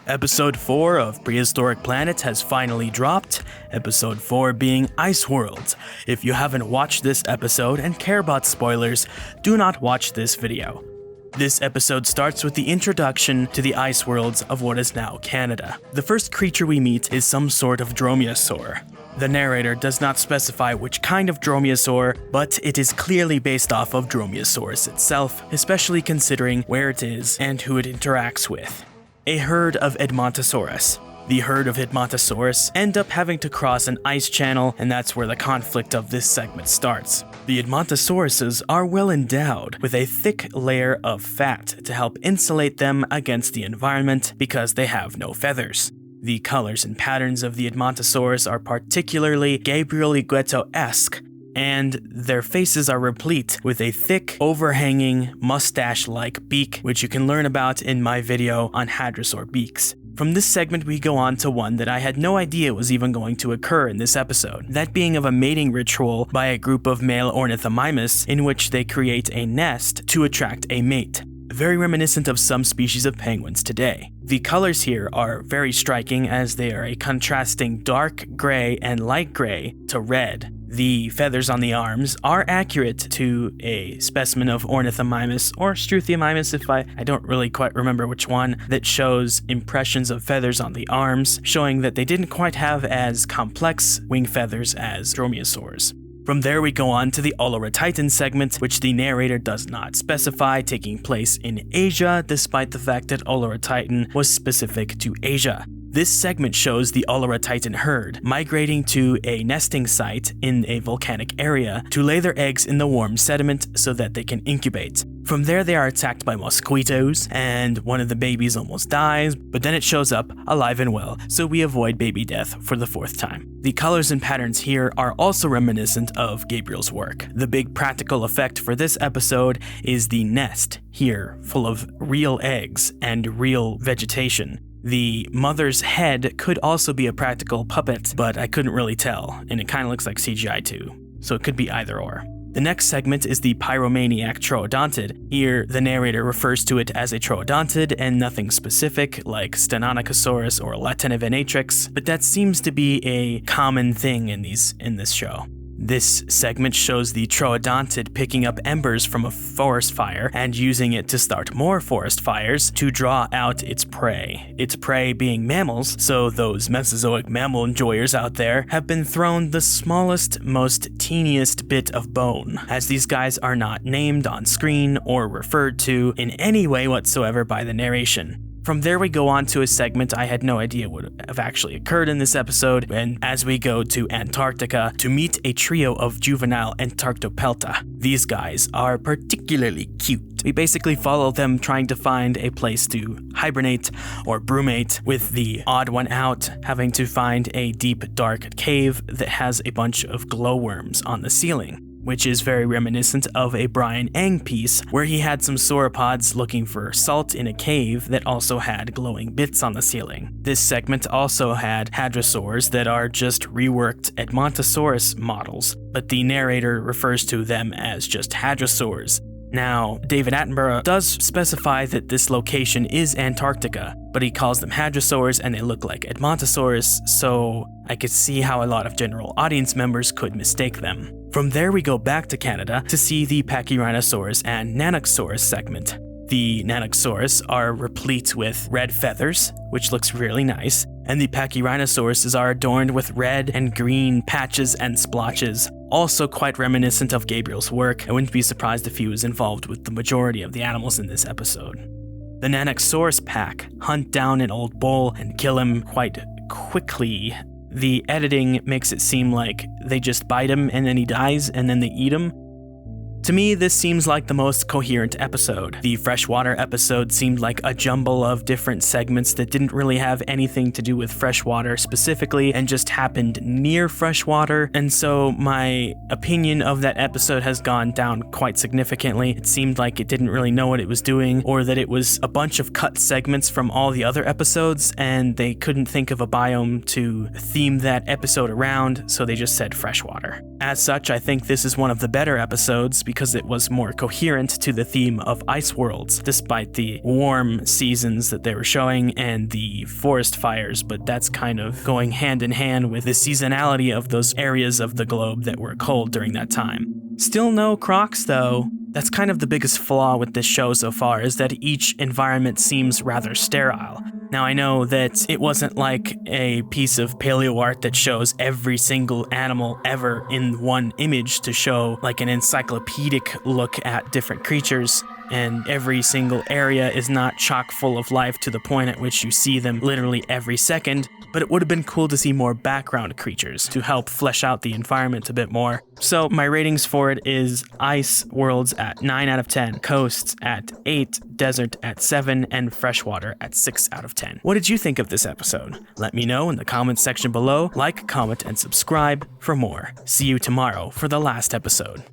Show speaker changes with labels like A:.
A: Episode 4 of Prehistoric Planet has finally dropped, Episode 4 being Ice Worlds. If you haven't watched this episode and care about spoilers, do not watch this video. This episode starts with the introduction to the ice worlds of what is now Canada. The first creature we meet is some sort of dromaeosaur. The narrator does not specify which kind of dromaeosaur, but it is clearly based off of Dromaeosaurus itself, especially considering where it is and who it interacts with. A herd of Edmontosaurus. The herd of Edmontosaurus end up having to cross an ice channel, and that's where the conflict of this segment starts. The Edmontosauruses are well endowed with a thick layer of fat to help insulate them against the environment because they have no feathers. The colors and patterns of the Edmontosaurus are particularly Gabriel Igueto-esque, and their faces are replete with a thick, overhanging, mustache-like beak, which you can learn about in my video on hadrosaur beaks. From this segment, we go on to one that I had no idea was even going to occur in this episode, that being of a mating ritual by a group of male ornithomimus in which they create a nest to attract a mate. Very reminiscent of some species of penguins today. The colors here are very striking as they are a contrasting dark gray and light gray to red. The feathers on the arms are accurate to a specimen of Ornithomimus or Struthiomimus, if I don't really quite remember which one, that shows impressions of feathers on the arms, showing that they didn't quite have as complex wing feathers as dromaeosaurs. From there we go on to the Olorotitan segment, which the narrator does not specify, taking place in Asia, despite the fact that Olorotitan was specific to Asia. This segment shows the Olorotitan herd migrating to a nesting site in a volcanic area to lay their eggs in the warm sediment so that they can incubate. From there they are attacked by mosquitoes, and one of the babies almost dies, but then it shows up alive and well, so we avoid baby death for the fourth time. The colors and patterns here are also reminiscent of Gabriel's work. The big practical effect for this episode is the nest here, full of real eggs and real vegetation. The mother's head could also be a practical puppet, but I couldn't really tell, and it kind of looks like CGI too, so it could be either or. The next segment is the Pyromaniac Troodontid. Here, the narrator refers to it as a Troodontid and nothing specific like Stenonychosaurus or Latinovenatrix, but that seems to be a common thing in this show. This segment shows the Troodontid picking up embers from a forest fire and using it to start more forest fires to draw out its prey. Its prey being mammals, so those Mesozoic mammal enjoyers out there have been thrown the smallest, most teeniest bit of bone, as these guys are not named on screen or referred to in any way whatsoever by the narration. From there we go on to a segment I had no idea would have actually occurred in this episode, and as we go to Antarctica to meet a trio of juvenile Antarctopelta. These guys are particularly cute. We basically follow them trying to find a place to hibernate or brumate, with the odd one out having to find a deep dark cave that has a bunch of glowworms on the ceiling, which is very reminiscent of a Brian Eng piece where he had some sauropods looking for salt in a cave that also had glowing bits on the ceiling. This segment also had hadrosaurs that are just reworked Edmontosaurus models, but the narrator refers to them as just hadrosaurs. Now, David Attenborough does specify that this location is Antarctica, but he calls them hadrosaurs and they look like Edmontosaurus, so I could see how a lot of general audience members could mistake them. From there we go back to Canada to see the Pachyrhinosaurus and Nanoxaurus segment. The Nanoxaurus are replete with red feathers, which looks really nice, and the Pachyrhinosaurus are adorned with red and green patches and splotches, also quite reminiscent of Gabriel's work. I wouldn't be surprised if he was involved with the majority of the animals in this episode. The Nanoxaurus pack hunt down an old bull and kill him quite quickly. The editing makes it seem like they just bite him and then he dies and then they eat him. To me, this seems like the most coherent episode. The freshwater episode seemed like a jumble of different segments that didn't really have anything to do with freshwater specifically and just happened near freshwater, and so my opinion of that episode has gone down quite significantly. It seemed like it didn't really know what it was doing, or that it was a bunch of cut segments from all the other episodes and they couldn't think of a biome to theme that episode around, so they just said freshwater. As such, I think this is one of the better episodes because it was more coherent to the theme of ice worlds, despite the warm seasons that they were showing and the forest fires, but that's kind of going hand in hand with the seasonality of those areas of the globe that were cold during that time. Still no crocs though. That's kind of the biggest flaw with this show so far, is that each environment seems rather sterile. Now I know that it wasn't like a piece of paleo art that shows every single animal ever in one image to show like an encyclopedic look at different creatures, and every single area is not chock full of life to the point at which you see them literally every second, but it would have been cool to see more background creatures to help flesh out the environment a bit more. So my ratings for it is ice worlds at 9 out of 10, coasts at 8, desert at 7, and freshwater at 6 out of 10. What did you think of this episode? Let me know in the comments section below. Like, comment, and subscribe for more. See you tomorrow for the last episode.